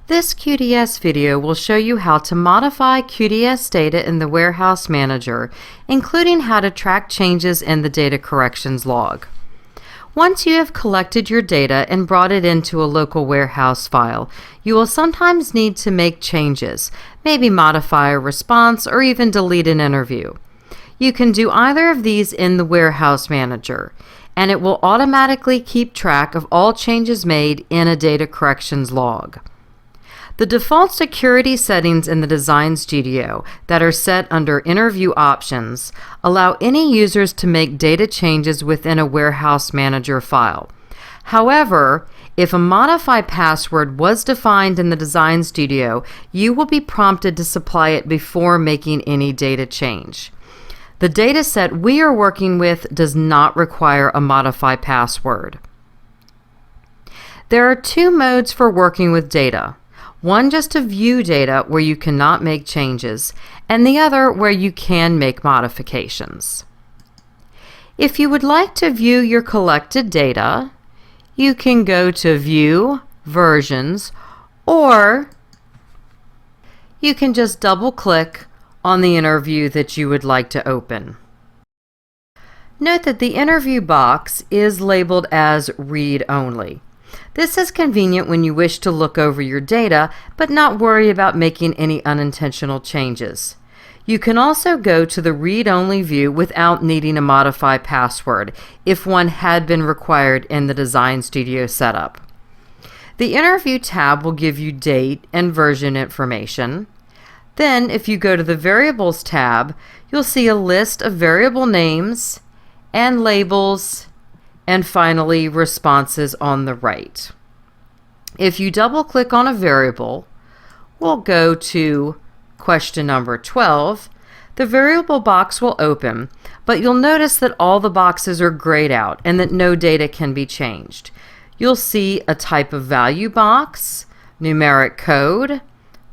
This QDS video will show you how to modify QDS data in the Warehouse Manager, including how to track changes in the data corrections log. Once you have collected your data and brought it into a local warehouse file, you will sometimes need to make changes, maybe modify a response or even delete an interview. You can do either of these in the Warehouse Manager, and it will automatically keep track of all changes made in a data corrections log. The default security settings in the Design Studio that are set under Interview Options allow any users to make data changes within a Warehouse Manager file. However, if a Modify password was defined in the Design Studio, you will be prompted to supply it before making any data change. The dataset we are working with does not require a Modify password. There are two modes for working with data. One just to view data where you cannot make changes, and the other where you can make modifications. If you would like to view your collected data, you can go to View, Versions, or you can just double-click on the interview that you would like to open. Note that the interview box is labeled as Read Only. This is convenient when you wish to look over your data but not worry about making any unintentional changes. You can also go to the read-only view without needing a Modify password if one had been required in the Design Studio setup. The Interview tab will give you date and version information. Then, if you go to the Variables tab, you'll see a list of variable names and labels, and finally responses on the right. If you double-click on a variable, we'll go to question number 12. The variable box will open, but you'll notice that all the boxes are grayed out and that no data can be changed. You'll see a type of value box, numeric code,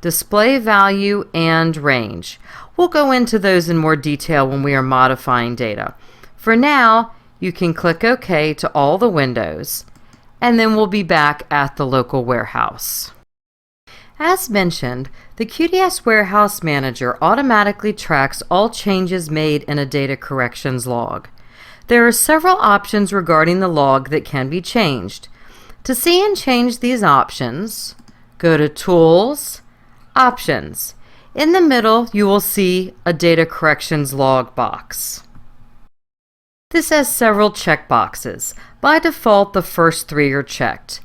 display value, and range. We'll go into those in more detail when we are modifying data. For now, you can click OK to all the windows, and then we'll be back at the local warehouse. As mentioned, the QDS Warehouse Manager automatically tracks all changes made in a data corrections log. There are several options regarding the log that can be changed. To see and change these options, go to Tools, Options. In the middle, you will see a data corrections log box. This has several checkboxes. By default, the first three are checked.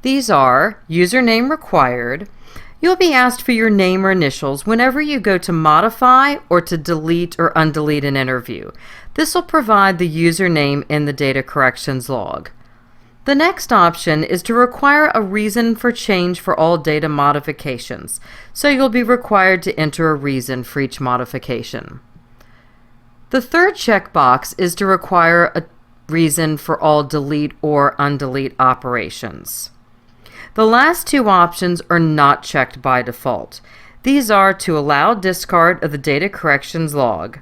These are username required. You'll be asked for your name or initials whenever you go to modify or to delete or undelete an interview. This will provide the username in the data corrections log. The next option is to require a reason for change for all data modifications, so you'll be required to enter a reason for each modification. The third checkbox is to require a reason for all delete or undelete operations. The last two options are not checked by default. These are to allow discard of the data corrections log.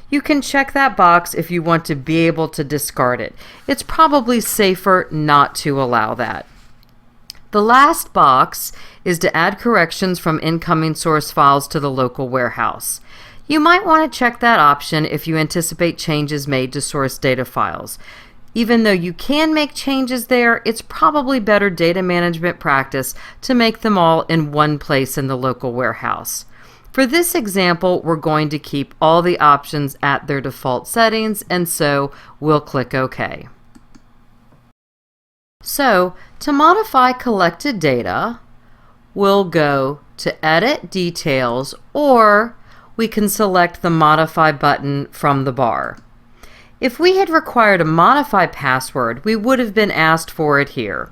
You can check that box if you want to be able to discard it. It's probably safer not to allow that. The last box is to add corrections from incoming source files to the local warehouse. You might want to check that option if you anticipate changes made to source data files. Even though you can make changes there, it's probably better data management practice to make them all in one place in the local warehouse. For this example, we're going to keep all the options at their default settings, and so we'll click OK. So, to modify collected data, we'll go to Edit Details, or we can select the Modify button from the bar. If we had required a Modify password, we would have been asked for it here.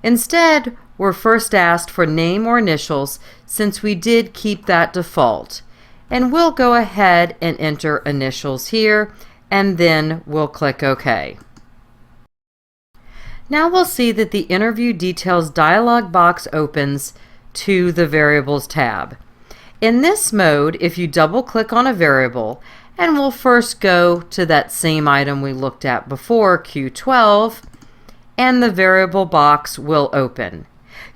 Instead, we're first asked for name or initials since we did keep that default. And we'll go ahead and enter initials here, and then we'll click OK. Now we'll see that the Interview Details dialog box opens to the Variables tab. In this mode, if you double-click on a variable, and we'll first go to that same item we looked at before, Q12, and the variable box will open.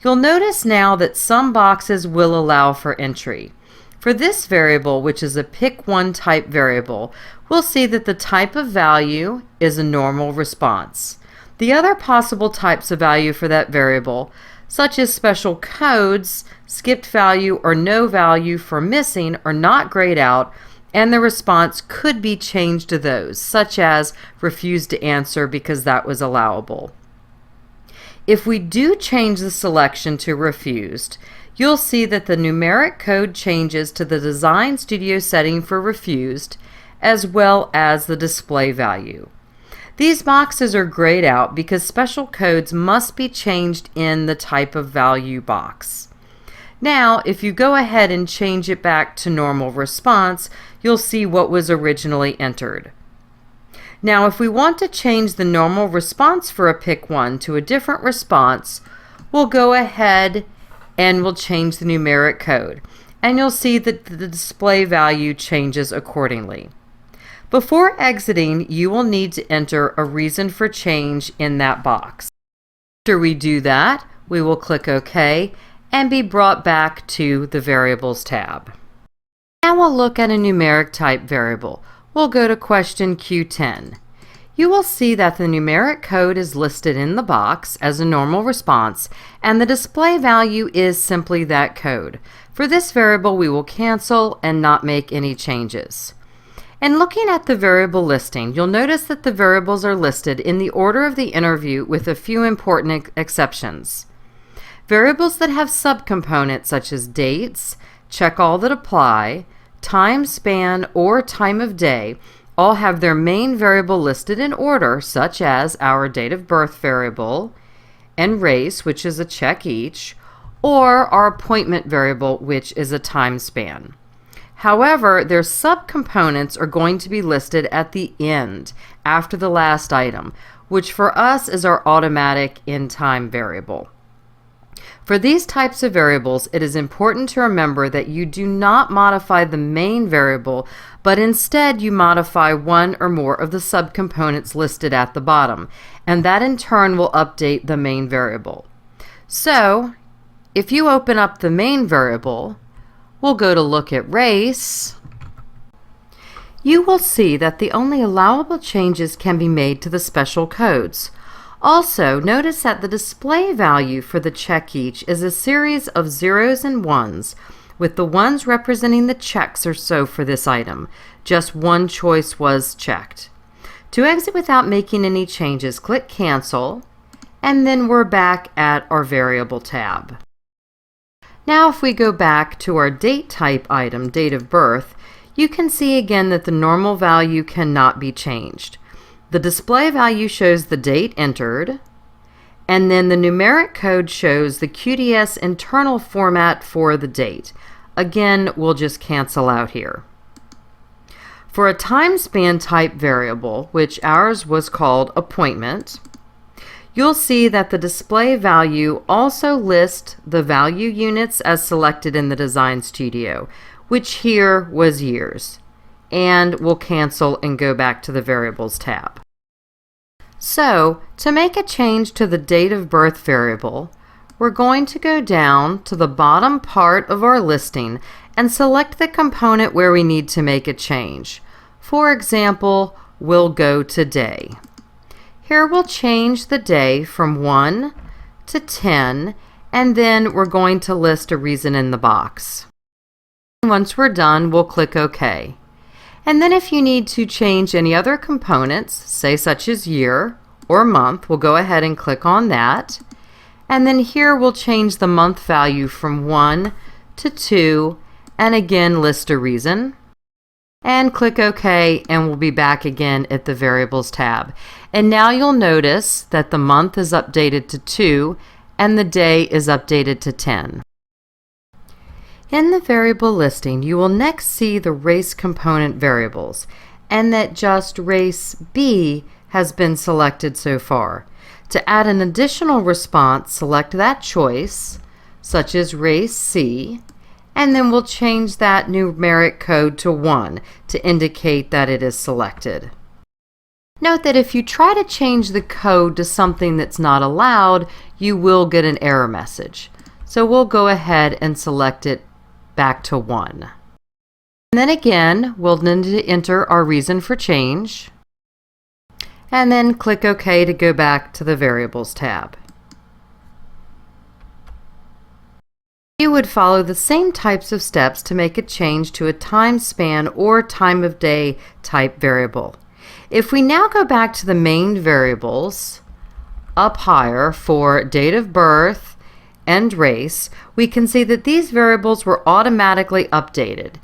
You'll notice now that some boxes will allow for entry. For this variable, which is a pick one type variable, we'll see that the type of value is a normal response. The other possible types of value for that variable, such as special codes, skipped value, or no value for missing, are not grayed out, and the response could be changed to those, such as refused to answer because that was allowable. If we do change the selection to refused, you'll see that the numeric code changes to the Design Studio setting for refused, as well as the display value. These boxes are grayed out because special codes must be changed in the type of value box. Now, if you go ahead and change it back to normal response, you'll see what was originally entered. Now, if we want to change the normal response for a pick one to a different response, we'll go ahead and we'll change the numeric code, and you'll see that the display value changes accordingly. Before exiting, you will need to enter a reason for change in that box. After we do that, we will click OK and be brought back to the Variables tab. Now we'll look at a numeric type variable. We'll go to question Q10. You will see that the numeric code is listed in the box as a normal response, and the display value is simply that code. For this variable, we will cancel and not make any changes. And looking at the variable listing, you'll notice that the variables are listed in the order of the interview with a few important exceptions. Variables that have subcomponents such as dates, check all that apply, time span, or time of day all have their main variable listed in order, such as our date of birth variable, and race, which is a check each, or our appointment variable, which is a time span. However, their subcomponents are going to be listed at the end, after the last item, which for us is our automatic in-time variable. For these types of variables, it is important to remember that you do not modify the main variable, but instead you modify one or more of the subcomponents listed at the bottom, and that in turn will update the main variable. So, if you open up the main variable, we'll go to look at race. You will see that the only allowable changes can be made to the special codes. Also, notice that the display value for the check each is a series of zeros and ones, with the ones representing the checks or so for this item. Just one choice was checked. To exit without making any changes, click Cancel, and then we're back at our Variable tab. Now if we go back to our date type item, date of birth, you can see again that the normal value cannot be changed. The display value shows the date entered, and then the numeric code shows the QDS internal format for the date. Again, we'll just cancel out here. For a time span type variable, which ours was called appointment, you'll see that the display value also lists the value units as selected in the Design Studio, which here was years. And we'll cancel and go back to the Variables tab. So, to make a change to the date of birth variable, we're going to go down to the bottom part of our listing and select the component where we need to make a change. For example, we'll go to day. Here we'll change the day from 1 to 10, and then we're going to list a reason in the box. Once we're done, we'll click OK. And then if you need to change any other components, say such as year or month, we'll go ahead and click on that. And then here we'll change the month value from 1 to 2, and again list a reason. And click OK, and we'll be back again at the Variables tab. And now you'll notice that the month is updated to 2 and the day is updated to 10. In the variable listing, you will next see the race component variables, and that just race B has been selected so far. To add an additional response, select that choice, such as race C, and then we'll change that numeric code to 1 to indicate that it is selected. Note that if you try to change the code to something that's not allowed, you will get an error message. So we'll go ahead and select it back to 1. And then again, we'll need to enter our reason for change, and then click OK to go back to the Variables tab. You would follow the same types of steps to make a change to a time span or time of day type variable. If we now go back to the main variables, up higher for date of birth and race, we can see that these variables were automatically updated.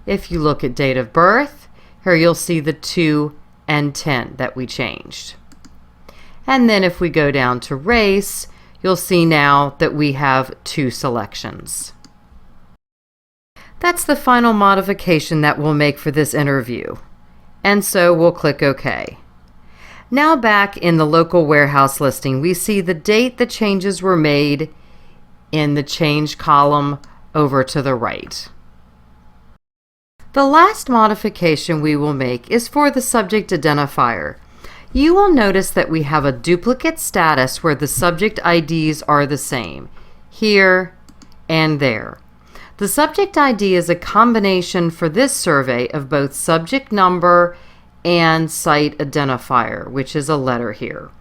If you look at date of birth, here you'll see the 2 and 10 that we changed. And then if we go down to race, you'll see now that we have 2 selections. That's the final modification that we'll make for this interview. And so we'll click OK. Now back in the local warehouse listing, we see the date the changes were made in the change column over to the right. The last modification we will make is for the subject identifier. You will notice that we have a duplicate status where the subject IDs are the same, here and there. The subject ID is a combination for this survey of both subject number and site identifier, which is a letter here.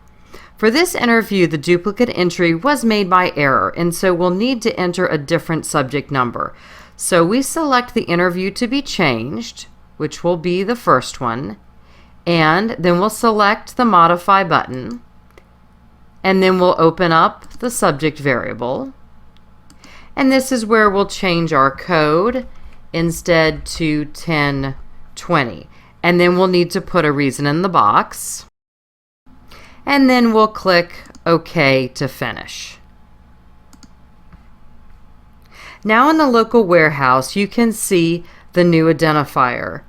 For this interview, the duplicate entry was made by error, and so we'll need to enter a different subject number. So we select the interview to be changed, which will be the first one, and then we'll select the Modify button, and then we'll open up the subject variable. And this is where we'll change our code instead to 1020. And then we'll need to put a reason in the box. And then we'll click OK to finish. Now in the local warehouse, you can see the new identifier,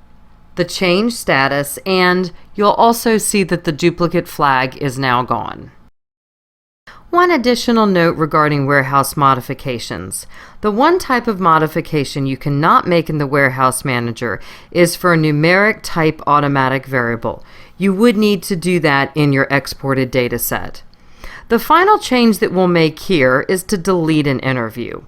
the change status, and you'll also see that the duplicate flag is now gone. One additional note regarding warehouse modifications. The one type of modification you cannot make in the Warehouse Manager is for a numeric type automatic variable. You would need to do that in your exported data set. The final change that we'll make here is to delete an interview.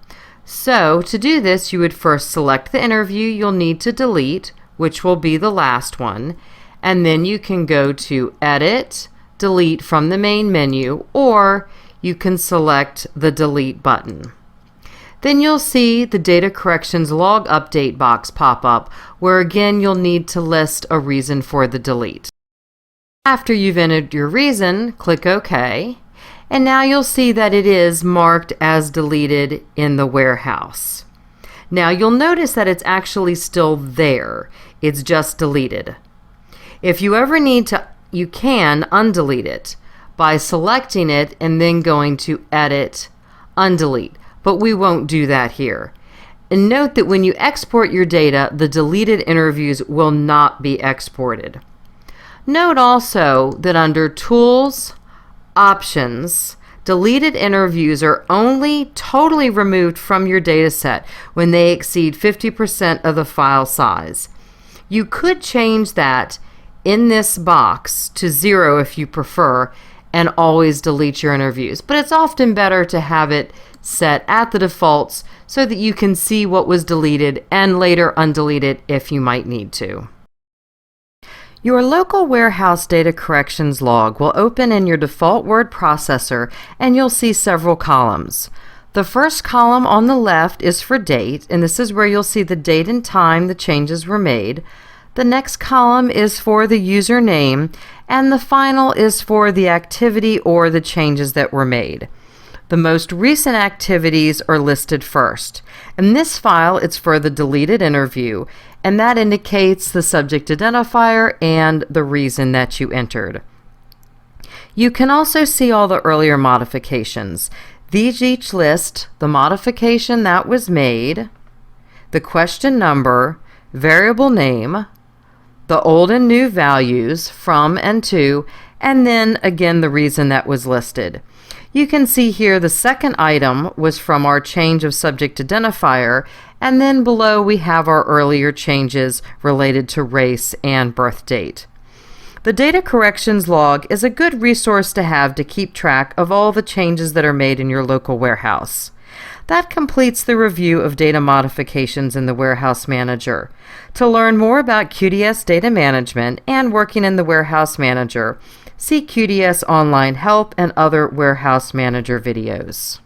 So to do this, you would first select the interview you'll need to delete, which will be the last one, and then you can go to Edit, Delete from the main menu, or you can select the Delete button. Then you'll see the Data Corrections Log Update box pop up, where again you'll need to list a reason for the delete. After you've entered your reason, click OK, and now you'll see that it is marked as deleted in the warehouse. Now you'll notice that it's actually still there. It's just deleted. If you ever need to, you can undelete it by selecting it and then going to Edit, Undelete, but we won't do that here. And note that when you export your data, the deleted interviews will not be exported. Note also that under Tools, Options, deleted interviews are only totally removed from your data set when they exceed 50% of the file size. You could change that in this box to 0 if you prefer, and always delete your interviews. But it's often better to have it set at the defaults so that you can see what was deleted and later undelete it if you might need to. Your local warehouse data corrections log will open in your default word processor, and you'll see several columns. The first column on the left is for date, and this is where you'll see the date and time the changes were made. The next column is for the username, and the final is for the activity or the changes that were made. The most recent activities are listed first. In this file, it's for the deleted interview, and that indicates the subject identifier and the reason that you entered. You can also see all the earlier modifications. These each list the modification that was made, the question number, variable name, the old and new values from and to, and then again the reason that was listed. You can see here the second item was from our change of subject identifier, and then below we have our earlier changes related to race and birth date. The data corrections log is a good resource to have to keep track of all the changes that are made in your local warehouse. That completes the review of data modifications in the Warehouse Manager. To learn more about QDS data management and working in the Warehouse Manager, see QDS Online Help and other Warehouse Manager videos.